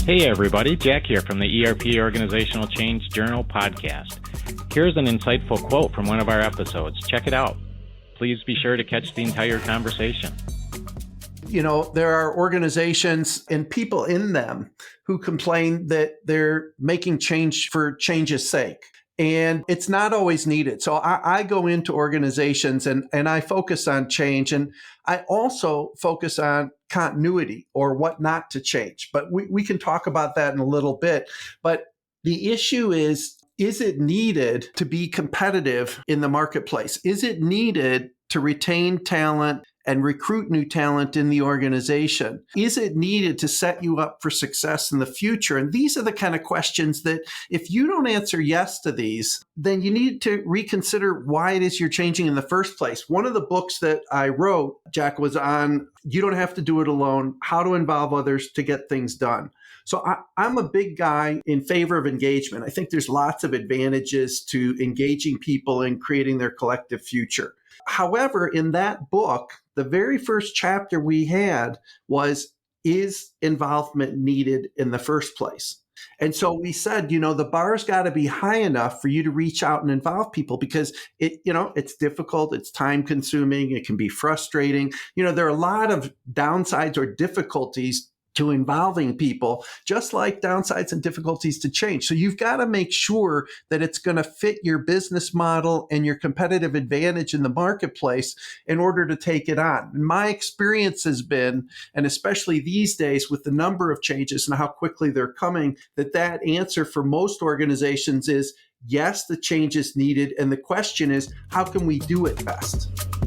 Hey everybody, Jack here from the ERP Organizational Change Journal podcast. Here's an insightful quote from one of our episodes. Check it out. Please be sure to catch the entire conversation. You know, there are organizations and people in them who complain that they're making change for change's sake. And it's not always needed. So I go into organizations and I focus on change. And I also focus on continuity or what not to change. But we can talk about that in a little bit. But the issue is it needed to be competitive in the marketplace? Is it needed to retain talent and recruit new talent in the organization? Is it needed to set you up for success in the future? And these are the kind of questions that if you don't answer yes to these, then you need to reconsider why it is you're changing in the first place. One of the books that I wrote, Jack, was on You Don't Have to Do It Alone, How to Involve Others to Get Things Done. So I'm a big guy in favor of engagement. I think there's lots of advantages to engaging people and creating their collective future. However, in that book, the very first chapter we had was, is involvement needed in the first place? And so we said, the bar's got to be high enough for you to reach out and involve people because it's difficult, it's time consuming, it can be frustrating. There are a lot of downsides or difficulties to involving people, just like downsides and difficulties to change. So you've got to make sure that it's going to fit your business model and your competitive advantage in the marketplace in order to take it on. And my experience has been, and especially these days with the number of changes and how quickly they're coming, that answer for most organizations is, yes, the change is needed. And the question is, how can we do it best?